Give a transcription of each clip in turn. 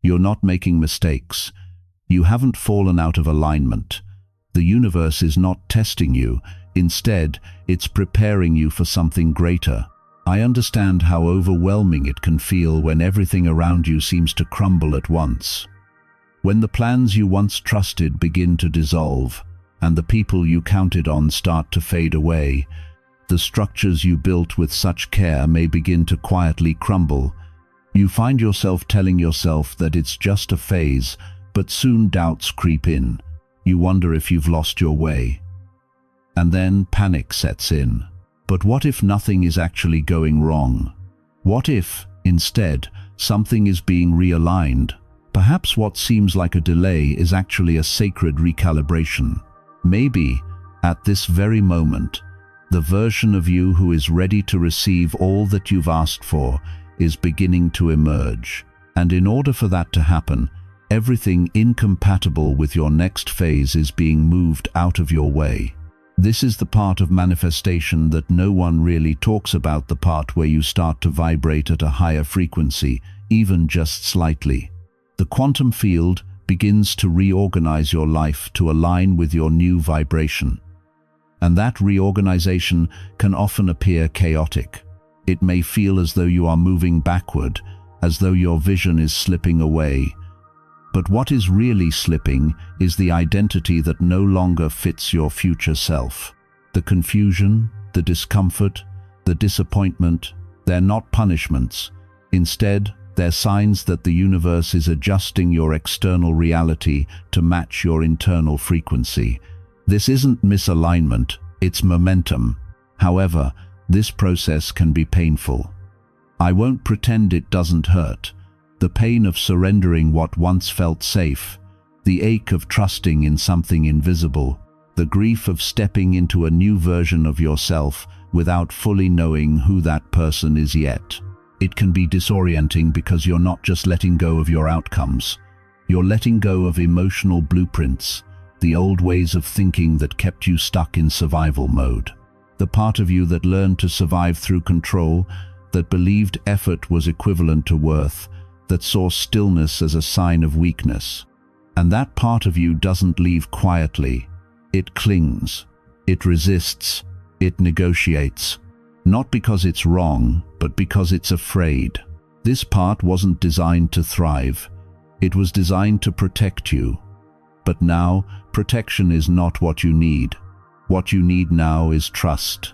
You're not making mistakes. You haven't fallen out of alignment. The universe is not testing you. Instead, it's preparing you for something greater. I understand how overwhelming it can feel when everything around you seems to crumble at once. When the plans you once trusted begin to dissolve, and the people you counted on start to fade away, the structures you built with such care may begin to quietly crumble. You find yourself telling yourself that it's just a phase, but soon doubts creep in. You wonder if you've lost your way. And then panic sets in. But what if nothing is actually going wrong? What if, instead, something is being realigned? Perhaps what seems like a delay is actually a sacred recalibration. Maybe, at this very moment, the version of you who is ready to receive all that you've asked for is beginning to emerge. And in order for that to happen, everything incompatible with your next phase is being moved out of your way. This is the part of manifestation that no one really talks about, the part where you start to vibrate at a higher frequency, even just slightly. The quantum field begins to reorganize your life to align with your new vibration. And that reorganization can often appear chaotic. It may feel as though you are moving backward, as though your vision is slipping away. But what is really slipping is the identity that no longer fits your future self. The confusion, the discomfort, the disappointment, they're not punishments. Instead, they're signs that the universe is adjusting your external reality to match your internal frequency. This isn't misalignment, it's momentum. However, this process can be painful. I won't pretend it doesn't hurt. The pain of surrendering what once felt safe, the ache of trusting in something invisible, the grief of stepping into a new version of yourself without fully knowing who that person is yet. It can be disorienting because you're not just letting go of your outcomes. You're letting go of emotional blueprints, the old ways of thinking that kept you stuck in survival mode. The part of you that learned to survive through control, that believed effort was equivalent to worth, that saw stillness as a sign of weakness. And that part of you doesn't leave quietly. It clings, it resists, it negotiates. Not because it's wrong, but because it's afraid. This part wasn't designed to thrive. It was designed to protect you. But now, protection is not what you need. What you need now is trust.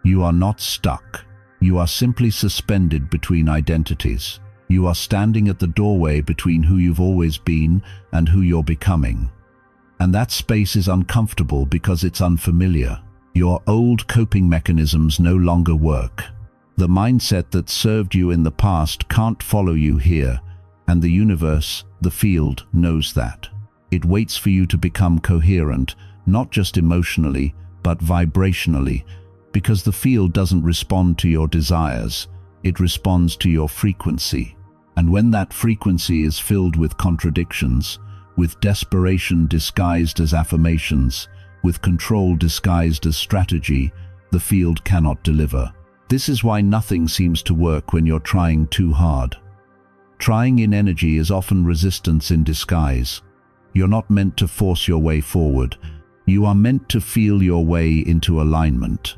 You are not stuck. You are simply suspended between identities. You are standing at the doorway between who you've always been and who you're becoming. And that space is uncomfortable because it's unfamiliar. Your old coping mechanisms no longer work. The mindset that served you in the past can't follow you here, and the universe, the field, knows that. It waits for you to become coherent, not just emotionally, but vibrationally, because the field doesn't respond to your desires, it responds to your frequency. And when that frequency is filled with contradictions, with desperation disguised as affirmations, with control disguised as strategy, the field cannot deliver. This is why nothing seems to work when you're trying too hard. Trying in energy is often resistance in disguise. You're not meant to force your way forward. You are meant to feel your way into alignment.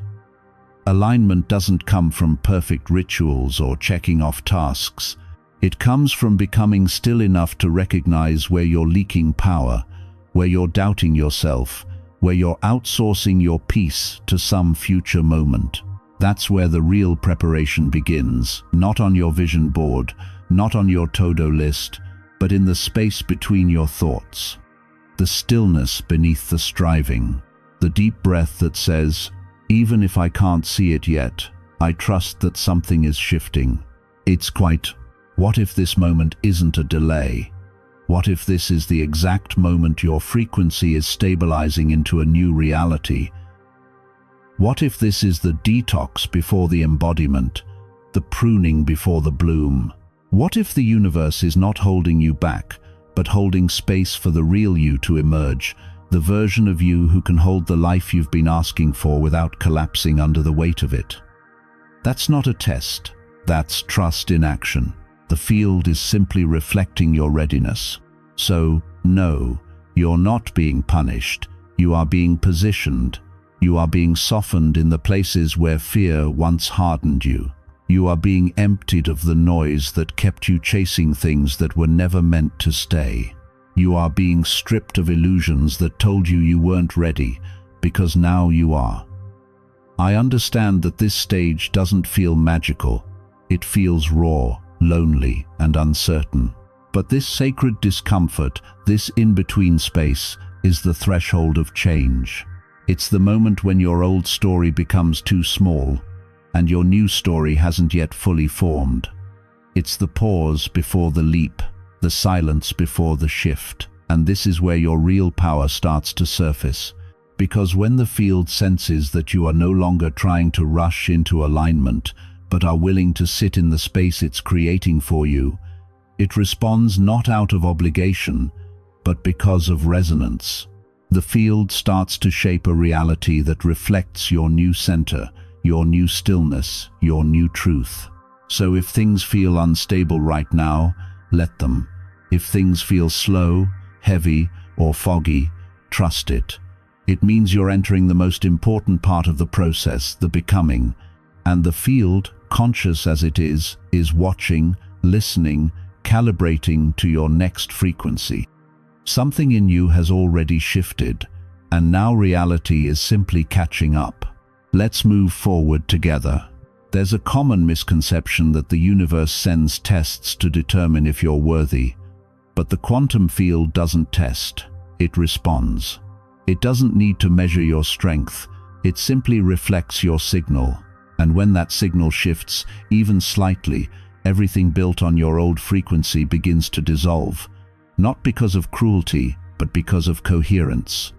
Alignment doesn't come from perfect rituals or checking off tasks. It comes from becoming still enough to recognize where you're leaking power, where you're doubting yourself, where you're outsourcing your peace to some future moment. That's where the real preparation begins, not on your vision board, not on your to-do list, but in the space between your thoughts. The stillness beneath the striving, the deep breath that says, even if I can't see it yet, I trust that something is shifting. It's quite, what if this moment isn't a delay? What if this is the exact moment your frequency is stabilizing into a new reality? What if this is the detox before the embodiment, the pruning before the bloom? What if the universe is not holding you back, but holding space for the real you to emerge, the version of you who can hold the life you've been asking for without collapsing under the weight of it? That's not a test. That's trust in action. The field is simply reflecting your readiness. So, no, you're not being punished. You are being positioned. You are being softened in the places where fear once hardened you. You are being emptied of the noise that kept you chasing things that were never meant to stay. You are being stripped of illusions that told you you weren't ready, because now you are. I understand that this stage doesn't feel magical. It feels raw, lonely, and uncertain. But this sacred discomfort, this in-between space, is the threshold of change. It's the moment when your old story becomes too small, and your new story hasn't yet fully formed. It's the pause before the leap, the silence before the shift, and this is where your real power starts to surface. Because when the field senses that you are no longer trying to rush into alignment, but are willing to sit in the space it's creating for you, it responds not out of obligation, but because of resonance. The field starts to shape a reality that reflects your new center, your new stillness, your new truth. So if things feel unstable right now, let them. If things feel slow, heavy, or foggy, trust it. It means you're entering the most important part of the process, the becoming. And the field, conscious as it is watching, listening, calibrating to your next frequency. Something in you has already shifted, and now reality is simply catching up. Let's move forward together. There's a common misconception that the universe sends tests to determine if you're worthy. But the quantum field doesn't test, it responds. It doesn't need to measure your strength, it simply reflects your signal. And when that signal shifts, even slightly, everything built on your old frequency begins to dissolve. Not because of cruelty, but because of coherence.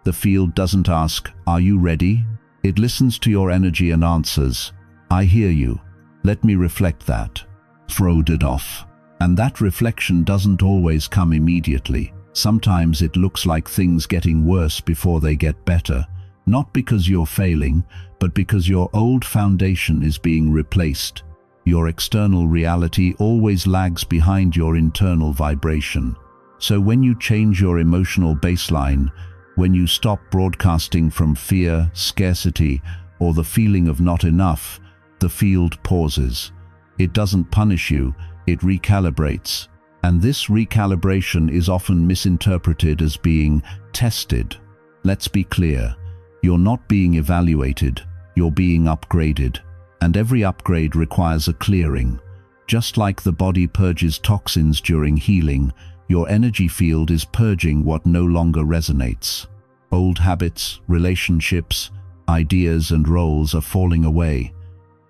The field doesn't ask, "Are you ready?" It listens to your energy and answers, "I hear you. Let me reflect that." Throw it off. And that reflection doesn't always come immediately. Sometimes it looks like things getting worse before they get better. Not because you're failing, but because your old foundation is being replaced. Your external reality always lags behind your internal vibration. So when you change your emotional baseline, when you stop broadcasting from fear, scarcity, or the feeling of not enough, the field pauses. It doesn't punish you, it recalibrates. And this recalibration is often misinterpreted as being tested. Let's be clear, you're not being evaluated, you're being upgraded. And every upgrade requires a clearing. Just like the body purges toxins during healing, your energy field is purging what no longer resonates. Old habits, relationships, ideas and roles are falling away.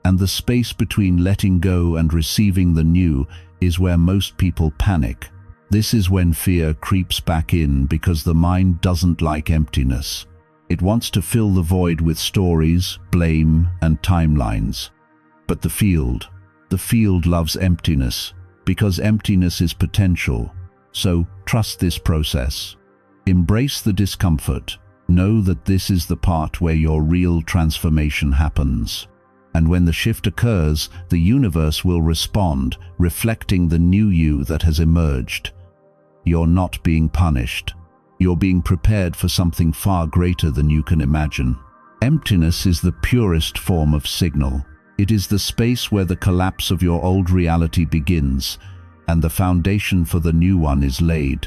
And the space between letting go and receiving the new is where most people panic. This is when fear creeps back in because the mind doesn't like emptiness. It wants to fill the void with stories, blame, and timelines. But the field loves emptiness because emptiness is potential. So trust this process. Embrace the discomfort. Know that this is the part where your real transformation happens. And when the shift occurs, the universe will respond, reflecting the new you that has emerged. You're not being punished. You're being prepared for something far greater than you can imagine. Emptiness is the purest form of signal. It is the space where the collapse of your old reality begins, and the foundation for the new one is laid.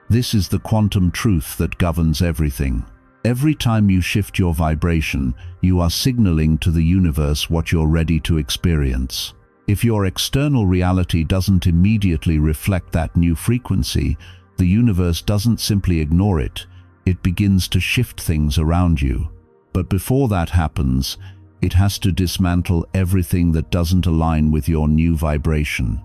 This is the quantum truth that governs everything. Every time you shift your vibration, you are signaling to the universe what you're ready to experience. If your external reality doesn't immediately reflect that new frequency, the universe doesn't simply ignore it, it begins to shift things around you. But before that happens, it has to dismantle everything that doesn't align with your new vibration.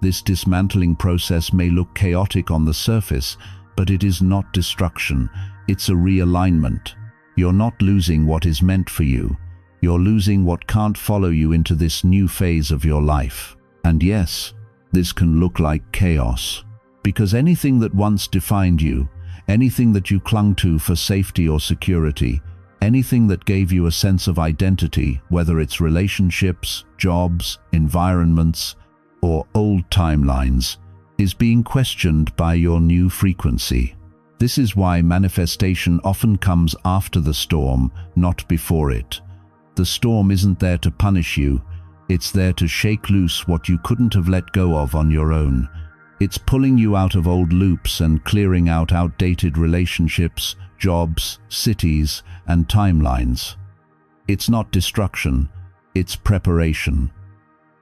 This dismantling process may look chaotic on the surface, but it is not destruction, it's a realignment. You're not losing what is meant for you, you're losing what can't follow you into this new phase of your life. And yes, this can look like chaos. Because anything that once defined you, anything that you clung to for safety or security, anything that gave you a sense of identity, whether it's relationships, jobs, environments, or old timelines, is being questioned by your new frequency. This is why manifestation often comes after the storm, not before it. The storm isn't there to punish you, it's there to shake loose what you couldn't have let go of on your own. It's pulling you out of old loops and clearing out outdated relationships, jobs, cities, and timelines. It's not destruction, it's preparation.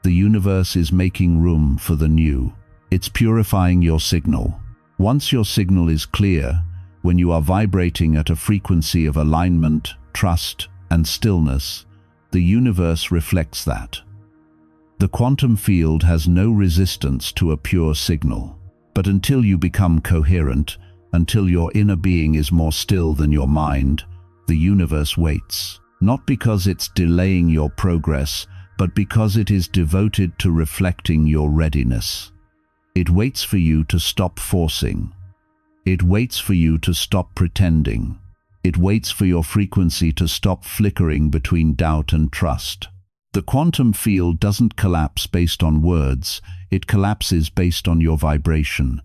The universe is making room for the new. It's purifying your signal. Once your signal is clear, when you are vibrating at a frequency of alignment, trust, and stillness, the universe reflects that. The quantum field has no resistance to a pure signal. But until you become coherent, until your inner being is more still than your mind, the universe waits. Not because it's delaying your progress, but because it is devoted to reflecting your readiness. It waits for you to stop forcing. It waits for you to stop pretending. It waits for your frequency to stop flickering between doubt and trust. The quantum field doesn't collapse based on words, it collapses based on your vibration.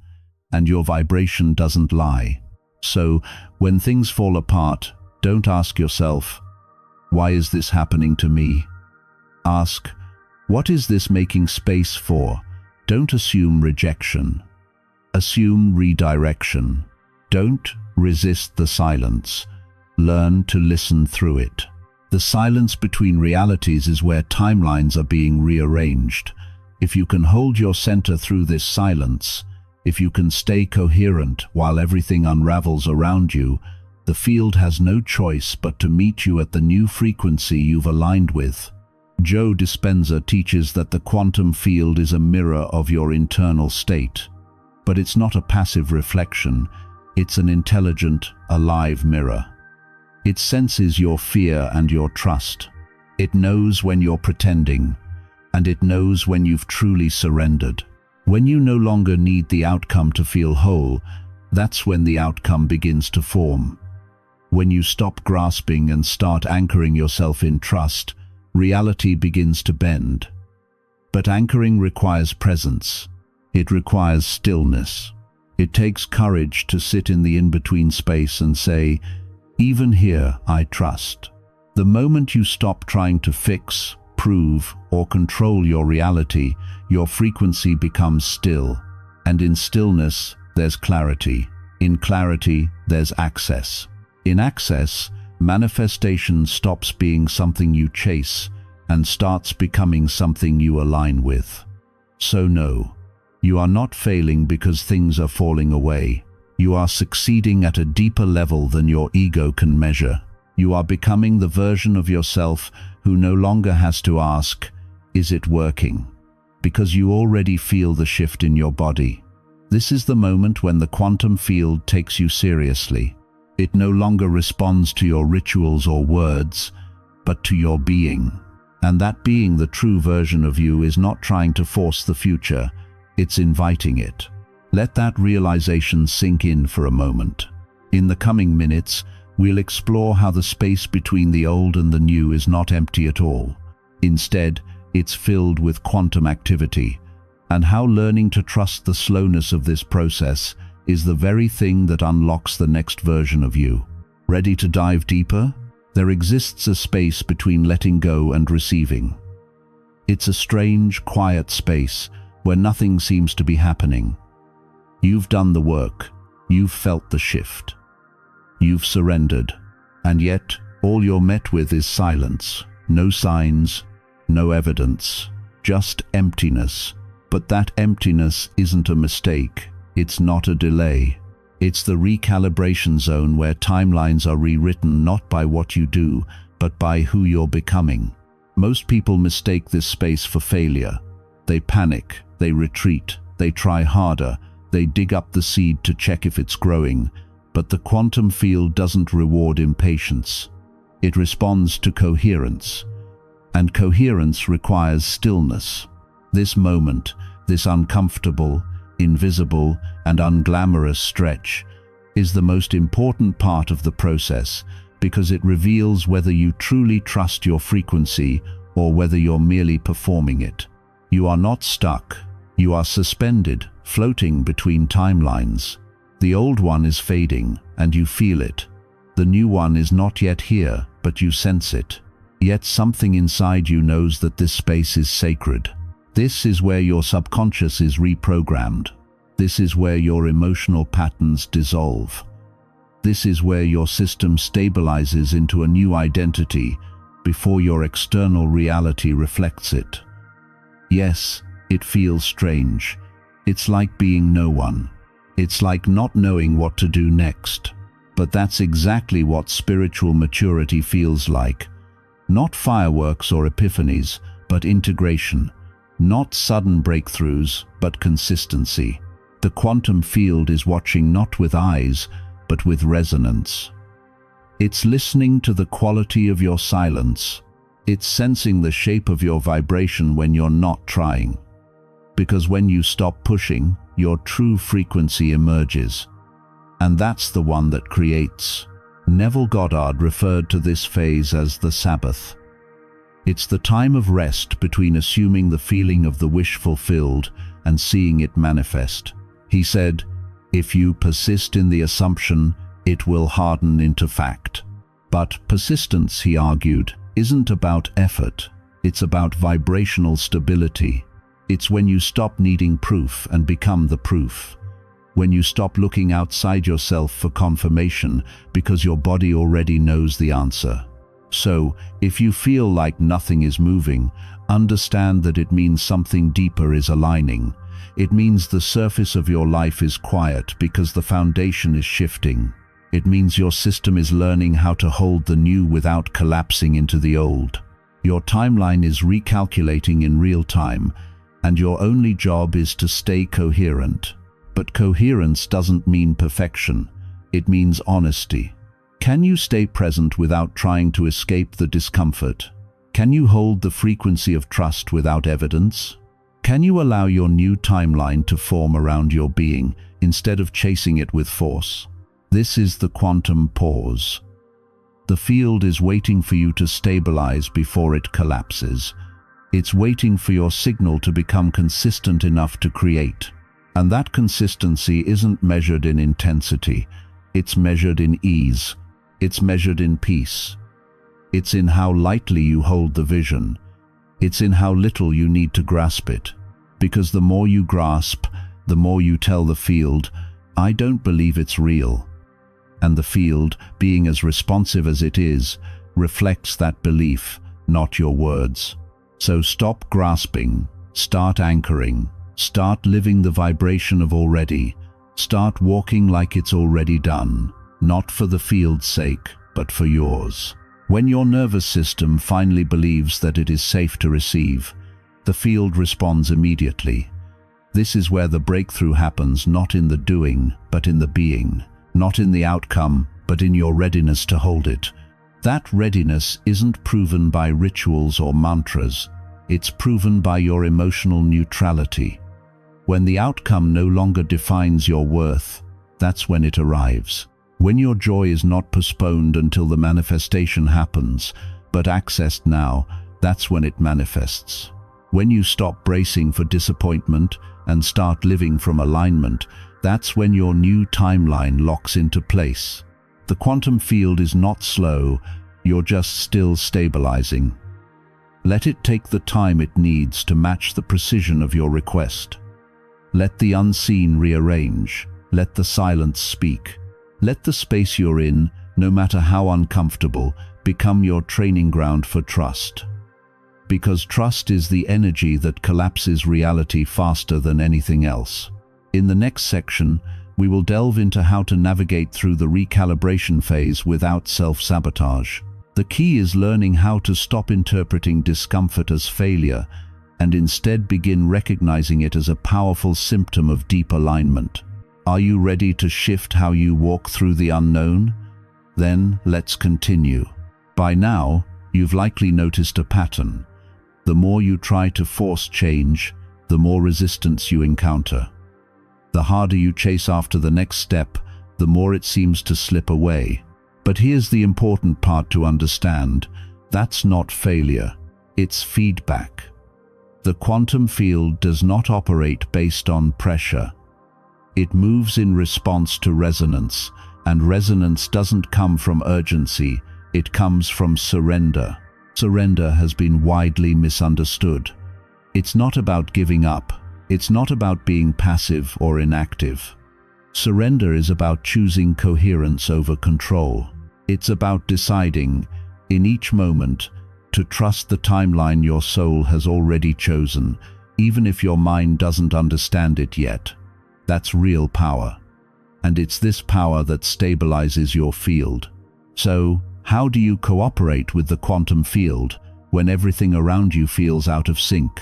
And your vibration doesn't lie. So, when things fall apart, don't ask yourself, "Why is this happening to me?" Ask, "What is this making space for?" Don't assume rejection. Assume redirection. Don't resist the silence. Learn to listen through it. The silence between realities is where timelines are being rearranged. If you can hold your center through this silence, if you can stay coherent while everything unravels around you, the field has no choice but to meet you at the new frequency you've aligned with. Joe Dispenza teaches that the quantum field is a mirror of your internal state. But it's not a passive reflection, it's an intelligent, alive mirror. It senses your fear and your trust. It knows when you're pretending, and it knows when you've truly surrendered. When you no longer need the outcome to feel whole, that's when the outcome begins to form. When you stop grasping and start anchoring yourself in trust, reality begins to bend. But anchoring requires presence. It requires stillness. It takes courage to sit in the in-between space and say, "Even here, I trust." The moment you stop trying to fix, prove, or control your reality, your frequency becomes still. And in stillness, there's clarity. In clarity, there's access. In access, manifestation stops being something you chase and starts becoming something you align with. So no, you are not failing because things are falling away. You are succeeding at a deeper level than your ego can measure. You are becoming the version of yourself who no longer has to ask, "Is it working?" Because you already feel the shift in your body. This is the moment when the quantum field takes you seriously. It no longer responds to your rituals or words, but to your being. And that being, the true version of you, is not trying to force the future, it's inviting it. Let that realization sink in for a moment. In the coming minutes, we'll explore how the space between the old and the new is not empty at all. Instead, it's filled with quantum activity, and how learning to trust the slowness of this process is the very thing that unlocks the next version of you. Ready to dive deeper? There exists a space between letting go and receiving. It's a strange, quiet space where nothing seems to be happening. You've done the work, you've felt the shift, you've surrendered, and yet all you're met with is silence. No signs, no evidence, just emptiness. But that emptiness isn't a mistake, it's not a delay. It's the recalibration zone where timelines are rewritten not by what you do, but by who you're becoming. Most people mistake this space for failure. They panic, they retreat, they try harder, they dig up the seed to check if it's growing. But the quantum field doesn't reward impatience. It responds to coherence. And coherence requires stillness. This moment, this uncomfortable, invisible, and unglamorous stretch, is the most important part of the process because it reveals whether you truly trust your frequency or whether you're merely performing it. You are not stuck, You are suspended, floating between timelines. The old one is fading, and you feel it. The new one is not yet here, but you sense it. Yet something inside you knows that this space is sacred. This is where your subconscious is reprogrammed. This is where your emotional patterns dissolve. This is where your system stabilizes into a new identity before your external reality reflects it. Yes, it feels strange. It's like being no one. It's like not knowing what to do next. But that's exactly what spiritual maturity feels like. Not fireworks or epiphanies, but integration. Not sudden breakthroughs, but consistency. The quantum field is watching not with eyes, but with resonance. It's listening to the quality of your silence. It's sensing the shape of your vibration when you're not trying. Because when you stop pushing, your true frequency emerges. And that's the one that creates. Neville Goddard referred to this phase as the Sabbath. It's the time of rest between assuming the feeling of the wish fulfilled and seeing it manifest. He said, "If you persist in the assumption, it will harden into fact." But persistence, he argued, isn't about effort. It's about vibrational stability. It's when you stop needing proof and become the proof. When you stop looking outside yourself for confirmation because your body already knows the answer. So, if you feel like nothing is moving, understand that it means something deeper is aligning. It means the surface of your life is quiet because the foundation is shifting. It means your system is learning how to hold the new without collapsing into the old. Your timeline is recalculating in real time, and your only job is to stay coherent. But coherence doesn't mean perfection. It means honesty. Can you stay present without trying to escape the discomfort? Can you hold the frequency of trust without evidence? Can you allow your new timeline to form around your being instead of chasing it with force? This is the quantum pause. The field is waiting for you to stabilize before it collapses. It's waiting for your signal to become consistent enough to create. And that consistency isn't measured in intensity. It's measured in ease. It's measured in peace. It's in how lightly you hold the vision. It's in how little you need to grasp it. Because the more you grasp, the more you tell the field, "I don't believe it's real." And the field, being as responsive as it is, reflects that belief, not your words. So stop grasping, start anchoring, start living the vibration of already, start walking like it's already done, not for the field's sake, but for yours. When your nervous system finally believes that it is safe to receive, the field responds immediately. This is where the breakthrough happens, not in the doing, but in the being. Not in the outcome, but in your readiness to hold it. That readiness isn't proven by rituals or mantras. It's proven by your emotional neutrality. When the outcome no longer defines your worth, that's when it arrives. When your joy is not postponed until the manifestation happens, but accessed now, that's when it manifests. When you stop bracing for disappointment and start living from alignment, that's when your new timeline locks into place. The quantum field is not slow, you're just still stabilizing. Let it take the time it needs to match the precision of your request. Let the unseen rearrange. Let the silence speak. Let the space you're in, no matter how uncomfortable, become your training ground for trust. Because trust is the energy that collapses reality faster than anything else. In the next section, we will delve into how to navigate through the recalibration phase without self-sabotage. The key is learning how to stop interpreting discomfort as failure and instead begin recognizing it as a powerful symptom of deep alignment. Are you ready to shift how you walk through the unknown? Then let's continue. By now, you've likely noticed a pattern. The more you try to force change, the more resistance you encounter. The harder you chase after the next step, the more it seems to slip away. But here's the important part to understand. That's not failure, it's feedback. The quantum field does not operate based on pressure. It moves in response to resonance, and resonance doesn't come from urgency, it comes from surrender. Surrender has been widely misunderstood. It's not about giving up. It's not about being passive or inactive. Surrender is about choosing coherence over control. It's about deciding, in each moment, to trust the timeline your soul has already chosen, even if your mind doesn't understand it yet. That's real power. And it's this power that stabilizes your field. So, how do you cooperate with the quantum field when everything around you feels out of sync?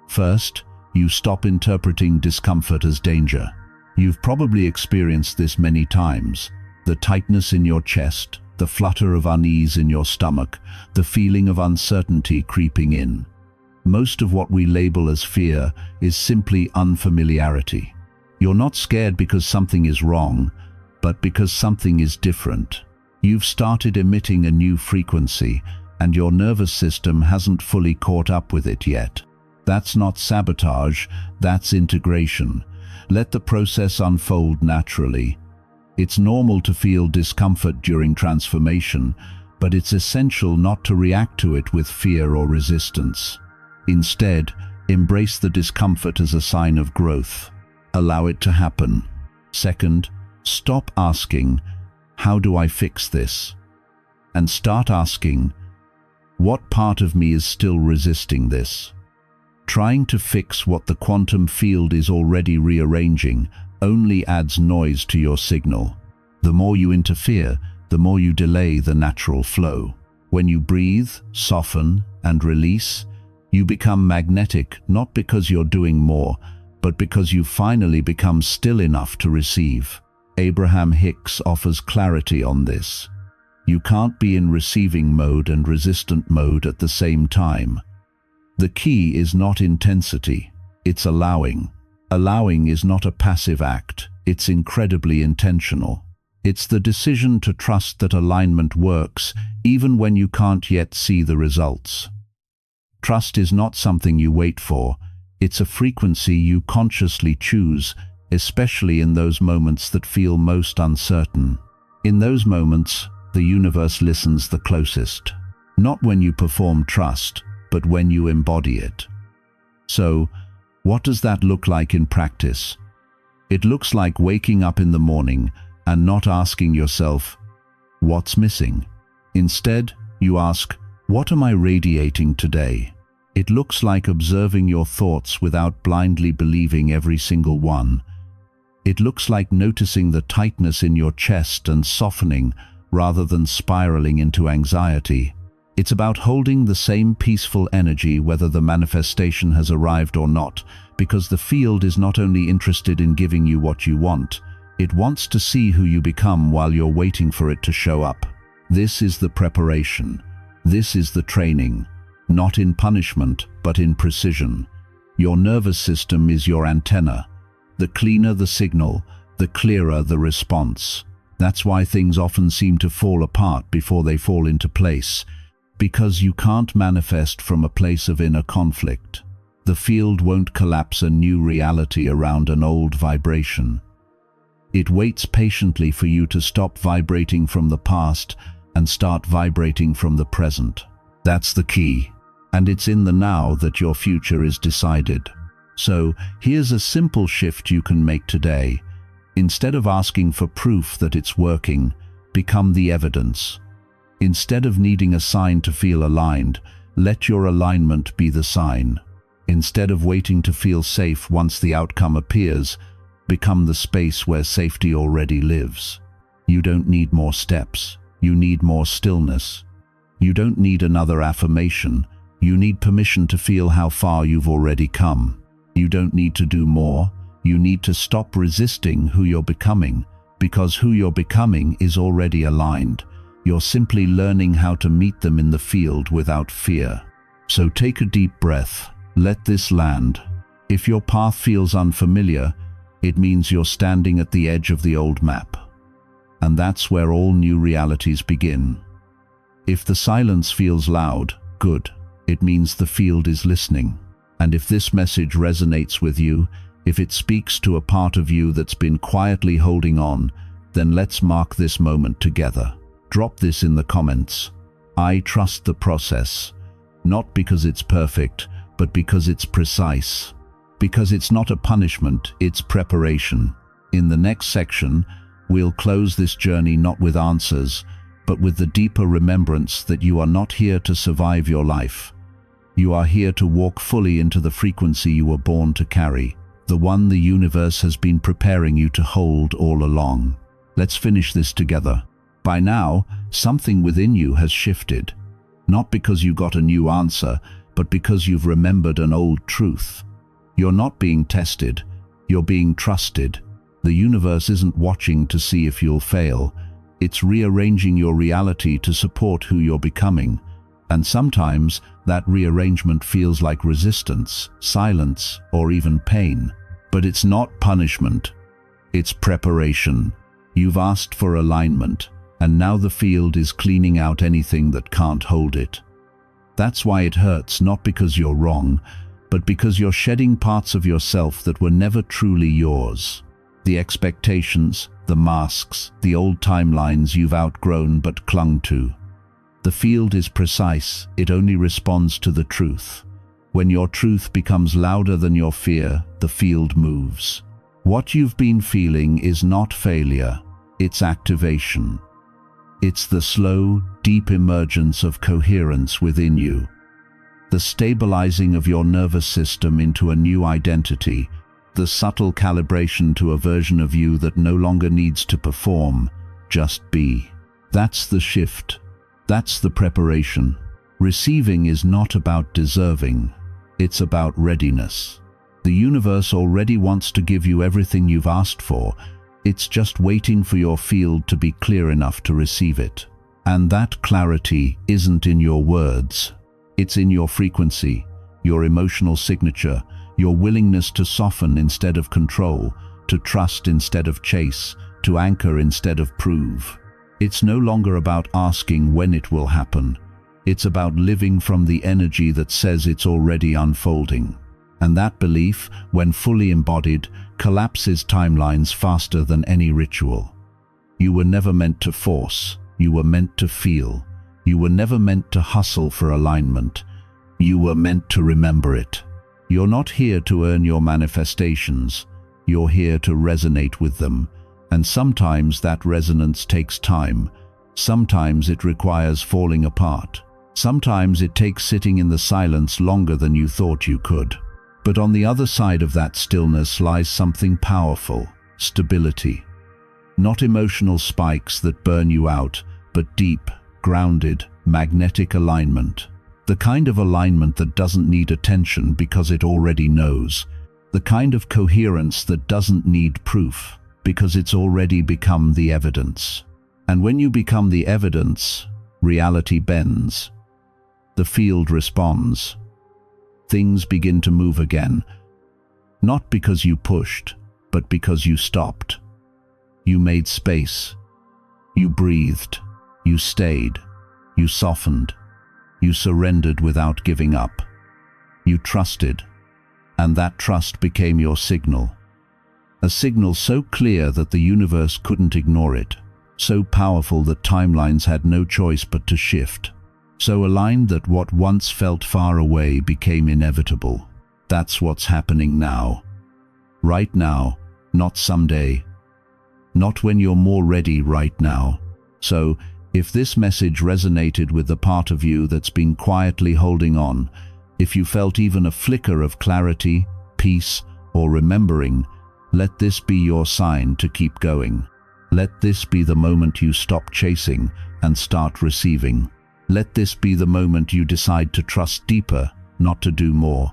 First, you stop interpreting discomfort as danger. You've probably experienced this many times. The tightness in your chest, the flutter of unease in your stomach, the feeling of uncertainty creeping in. Most of what we label as fear is simply unfamiliarity. You're not scared because something is wrong, but because something is different. You've started emitting a new frequency, and your nervous system hasn't fully caught up with it yet. That's not sabotage, that's integration. Let the process unfold naturally. It's normal to feel discomfort during transformation, but it's essential not to react to it with fear or resistance. Instead, embrace the discomfort as a sign of growth. Allow it to happen. Second, stop asking, "How do I fix this?" and start asking, "What part of me is still resisting this?" Trying to fix what the quantum field is already rearranging only adds noise to your signal. The more you interfere, the more you delay the natural flow. When you breathe, soften, and release, you become magnetic, not because you're doing more, but because you finally become still enough to receive. Abraham Hicks offers clarity on this. You can't be in receiving mode and resistant mode at the same time. The key is not intensity, it's allowing. Allowing is not a passive act, it's incredibly intentional. It's the decision to trust that alignment works, even when you can't yet see the results. Trust is not something you wait for, it's a frequency you consciously choose, especially in those moments that feel most uncertain. In those moments, the universe listens the closest. Not when you perform trust, but when you embody it. So, what does that look like in practice? It looks like waking up in the morning and not asking yourself, "What's missing?" Instead, you ask, "What am I radiating today?" It looks like observing your thoughts without blindly believing every single one. It looks like noticing the tightness in your chest and softening rather than spiraling into anxiety. It's about holding the same peaceful energy whether the manifestation has arrived or not, because the field is not only interested in giving you what you want, it wants to see who you become while you're waiting for it to show up. This is the preparation. This is the training. Not in punishment, but in precision. Your nervous system is your antenna. The cleaner the signal, the clearer the response. That's why things often seem to fall apart before they fall into place, because you can't manifest from a place of inner conflict. The field won't collapse a new reality around an old vibration. It waits patiently for you to stop vibrating from the past and start vibrating from the present. That's the key. And it's in the now that your future is decided. So, here's a simple shift you can make today. Instead of asking for proof that it's working, become the evidence. Instead of needing a sign to feel aligned, let your alignment be the sign. Instead of waiting to feel safe once the outcome appears, become the space where safety already lives. You don't need more steps. You need more stillness. You don't need another affirmation. You need permission to feel how far you've already come. You don't need to do more. You need to stop resisting who you're becoming, because who you're becoming is already aligned. You're simply learning how to meet them in the field without fear. So take a deep breath. Let this land. If your path feels unfamiliar, it means you're standing at the edge of the old map. And that's where all new realities begin. If the silence feels loud, good. It means the field is listening. And if this message resonates with you, if it speaks to a part of you that's been quietly holding on, then let's mark this moment together. Drop this in the comments. I trust the process, not because it's perfect, but because it's precise. Because it's not a punishment, it's preparation. In the next section, we'll close this journey not with answers, but with the deeper remembrance that you are not here to survive your life. You are here to walk fully into the frequency you were born to carry, the one the universe has been preparing you to hold all along. Let's finish this together. By now, something within you has shifted. Not because you got a new answer, but because you've remembered an old truth. You're not being tested, you're being trusted. The universe isn't watching to see if you'll fail. It's rearranging your reality to support who you're becoming. And sometimes that rearrangement feels like resistance, silence, or even pain. But it's not punishment. It's preparation. You've asked for alignment, and now the field is cleaning out anything that can't hold it. That's why it hurts, not because you're wrong, but because you're shedding parts of yourself that were never truly yours. The expectations, the masks, the old timelines you've outgrown but clung to. The field is precise, it only responds to the truth. When your truth becomes louder than your fear, the field moves. What you've been feeling is not failure, it's activation. It's the slow, deep emergence of coherence within you. The stabilizing of your nervous system into a new identity, the subtle calibration to a version of you that no longer needs to perform, just be. That's the shift. That's the preparation. Receiving is not about deserving. It's about readiness. The universe already wants to give you everything you've asked for. It's just waiting for your field to be clear enough to receive it. And that clarity isn't in your words. It's in your frequency, your emotional signature, your willingness to soften instead of control, to trust instead of chase, to anchor instead of prove. It's no longer about asking when it will happen. It's about living from the energy that says it's already unfolding. And that belief, when fully embodied, collapses timelines faster than any ritual. You were never meant to force. You were meant to feel. You were never meant to hustle for alignment. You were meant to remember it. You're not here to earn your manifestations. You're here to resonate with them. And sometimes that resonance takes time. Sometimes it requires falling apart. Sometimes it takes sitting in the silence longer than you thought you could. But on the other side of that stillness lies something powerful: stability. Not emotional spikes that burn you out, but deep, grounded, magnetic alignment. The kind of alignment that doesn't need attention because it already knows. The kind of coherence that doesn't need proof because it's already become the evidence. And when you become the evidence, reality bends. The field responds. Things begin to move again. Not because you pushed, but because you stopped. You made space. You breathed. You stayed. You softened. You surrendered without giving up. You trusted. And that trust became your signal. A signal so clear that the universe couldn't ignore it. So powerful that timelines had no choice but to shift. So aligned that what once felt far away became inevitable. That's what's happening now. Right now, not someday. Not when you're more ready, right now. So, if this message resonated with the part of you that's been quietly holding on, if you felt even a flicker of clarity, peace, or remembering, let this be your sign to keep going. Let this be the moment you stop chasing and start receiving. Let this be the moment you decide to trust deeper, not to do more.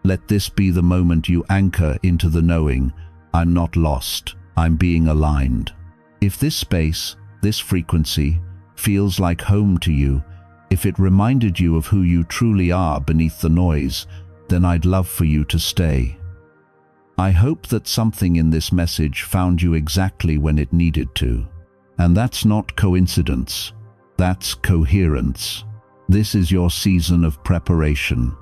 Let this be the moment you anchor into the knowing, I'm not lost, I'm being aligned. If this space, this frequency, feels like home to you, if it reminded you of who you truly are beneath the noise, then I'd love for you to stay. I hope that something in this message found you exactly when it needed to. And that's not coincidence. That's coherence. This is your season of preparation.